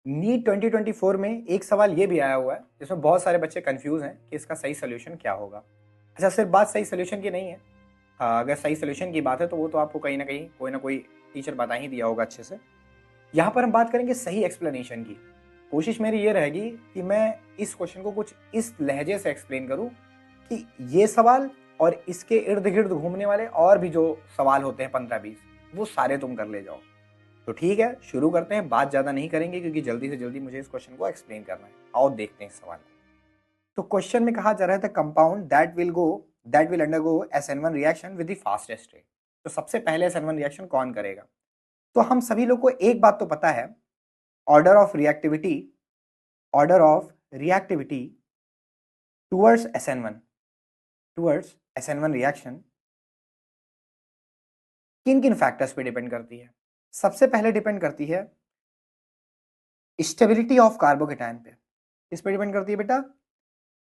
NEET 2024 में एक सवाल ये भी आया हुआ है जिसमें बहुत सारे बच्चे कंफ्यूज हैं कि इसका सही सोल्यूशन क्या होगा। अच्छा, सिर्फ बात सही सोल्यूशन की नहीं है। हाँ, अगर सही सोल्यूशन की बात है तो वो तो आपको कहीं ना कोई टीचर बता ही दिया होगा अच्छे से। यहाँ पर हम बात करेंगे सही एक्सप्लेनेशन की। कोशिश मेरी ये रहेगी कि मैं इस क्वेश्चन को कुछ इस लहजे से एक्सप्लेन करूँ कि ये सवाल और इसके इर्द गिर्द घूमने वाले और भी जो सवाल होते हैं 15-20, वो सारे तुम कर ले जाओ। तो ठीक है, शुरू करते हैं। बात ज्यादा नहीं करेंगे क्योंकि जल्दी से जल्दी मुझे इस क्वेश्चन को एक्सप्लेन करना है। आओ देखते हैं इस सवाल को। तो क्वेश्चन में कहा जा रहा है the compound that will undergo SN1 reaction with the fastest rate. तो सबसे पहले SN1 रिएक्शन कौन करेगा? तो हम सभी लोग को एक बात तो पता है, order of reactivity order of reactivity towards SN1 reaction किन किन फैक्टर्स पे डिपेंड करती है। सबसे पहले डिपेंड करती है स्टेबिलिटी ऑफ कार्बोकेटाइन पे। किस पे डिपेंड करती है बेटा?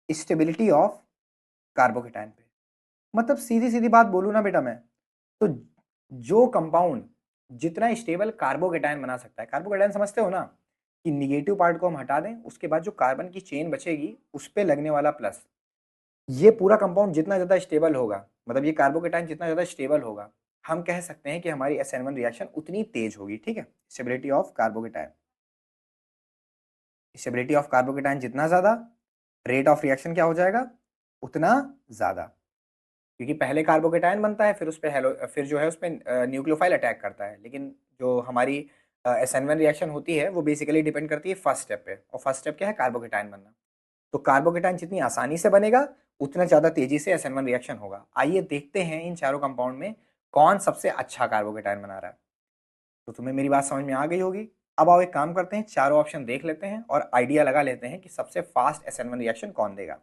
स्टेबिलिटी ऑफ कार्बोकेटाइन पे। मतलब सीधी सीधी बात बोलूं ना बेटा मैं, तो जो कंपाउंड जितना स्टेबल कार्बोकेटाइन बना सकता है, कार्बोकेटाइन समझते हो ना, कि निगेटिव पार्ट को हम हटा दें, उसके बाद जो कार्बन की चेन बचेगी उस पे लगने वाला प्लस, ये पूरा कंपाउंड जितना ज्यादा स्टेबल होगा, मतलब ये कार्बोकेटाइन जितना ज्यादा स्टेबल होगा, हम कह सकते हैं कि हमारी SN1 रिएक्शन उतनी तेज होगी। ठीक है, स्टेबिलिटी ऑफ कार्बोकेटाइन जितना ज्यादा, रेट ऑफ रिएक्शन क्या हो जाएगा? उतना ज्यादा। क्योंकि पहले कार्बोकेटाइन बनता है, फिर उस पे हेलो, फिर जो है उस पे न्यूक्लियोफाइल अटैक करता है। लेकिन जो हमारी SN1 रिएक्शन होती है वो बेसिकली डिपेंड करती है फर्स्ट स्टेप पे, और फर्स्ट स्टेप क्या है? कार्बोकेटाइन बनना। तो कार्बोकेटाइन जितनी आसानी से बनेगा उतना ज्यादा तेजी से SN1 रिएक्शन होगा। आइए देखते हैं इन चारों कंपाउंड में कौन सबसे अच्छा कार्बोकेटाइन बना रहा है। तो तुम्हें मेरी बात समझ में आ गई होगी। अब आओ एक काम करते हैं, चारों ऑप्शन देख लेते हैं और आइडिया लगा लेते हैं कि सबसे फास्ट SN1 रिएक्शन कौन देगा।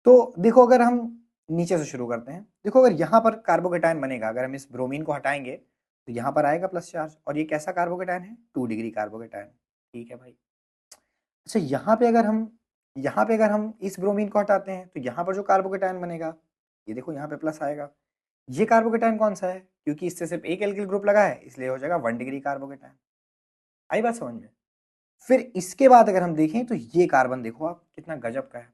तो देखो, अगर हम नीचे से शुरू करते हैं, देखो अगर यहाँ पर कार्बोकेटाइन बनेगा, अगर हम इस ब्रोमीन को हटाएंगे तो यहाँ पर आएगा प्लस चार्ज, और ये कैसा कार्बोकेटाइन है? 2 डिग्री कार्बोकेटाइन। ठीक है भाई। अच्छा, यहाँ पे अगर हम इस ब्रोमीन को हटाते हैं तो यहाँ पर जो कार्बोकेटाइन बनेगा, ये देखो यहाँ पे प्लस आएगा। ये कार्बोकेटाइन कौन सा है? क्योंकि इससे सिर्फ एक एल्किल ग्रुप लगा है, इसलिए हो जाएगा 1 डिग्री कार्बोकेटाइन। आई बात समझ में? फिर इसके बाद अगर हम देखें तो ये कार्बन देखो आप कितना गजब का है।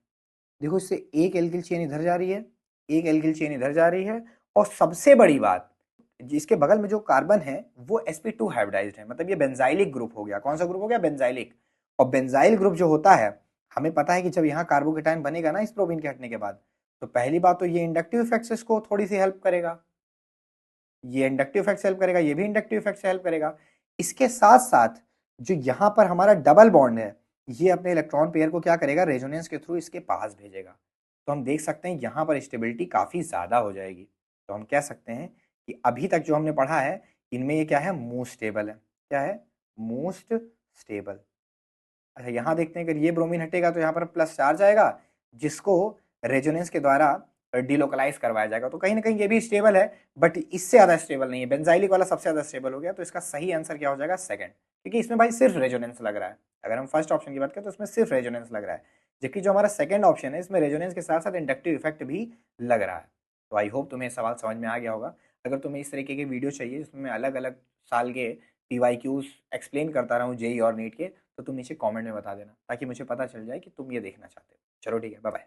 देखो, इससे एक एल्किल चेन इधर जा रही है, एक एल्किल चेन इधर जा रही है, और सबसे बड़ी बात, जिसके बगल में जो कार्बन है वो sp2 हाइब्रिडाइज्ड है, मतलब ये बेंजाइलिक ग्रुप हो गया। कौन सा ग्रुप हो गया? बेंजाइलिक। और बेंजाइल ग्रुप जो होता है, हमें पता है कि जब यहाँ कार्बोकेटाइन बनेगा ना इस प्रोबीन के हटने के बाद, तो पहली बात तो ये इंडक्टिव इफेक्ट से इसको थोड़ी सी हेल्प करेगा, ये इंडक्टिव इफेक्ट से हेल्प करेगा, ये भी इंडक्टिव इफेक्ट से हेल्प करेगा। इसके साथ साथ जो यहाँ पर हमारा डबल बॉन्ड है, ये अपने इलेक्ट्रॉन पेयर को क्या करेगा? रेजोनेंस के थ्रू इसके पास भेजेगा। तो हम देख सकते हैं यहाँ पर स्टेबिलिटी काफी ज्यादा हो जाएगी। तो हम कह सकते हैं कि अभी तक जो हमने पढ़ा है, इनमें ये क्या है? मोस्ट स्टेबल है। क्या है? Most stable. अच्छा, यहाँ देखते हैं, अगर ये ब्रोमीन हटेगा तो यहाँ पर प्लस चार्ज आएगा, जिसको रेजोनेंस के द्वारा डिलोकलाइज करवाया जाएगा। तो कहीं ना कहीं ये भी स्टेबल है, बट इससे ज्यादा स्टेबल नहीं है। बेंजाइलिक वाला सबसे ज्यादा स्टेबल हो गया। तो इसका सही आंसर क्या हो जाएगा? सेकंड। क्योंकि इसमें भाई सिर्फ रेजोनेंस लग रहा है। अगर हम फर्स्ट ऑप्शन की बात करें तो इसमें सिर्फ रेजोनेंस लग रहा है, जबकि जो हमारा सेकंड ऑप्शन है इसमें रेजोनेंस के साथ साथ इंडक्टिव इफेक्ट भी लग रहा है। तो आई होप तुम्हें सवाल समझ में आ गया होगा। अगर तुम्हें इस तरीके के वीडियो चाहिए जिसमें मैं अलग अलग साल के PYQs एक्सप्लेन करता रहूँ, जेई और नीट के, तो तुम नीचे कमेंट में बता देना ताकि मुझे पता चल जाए कि तुम ये देखना चाहते हो। चलो ठीक है, बाय बाय।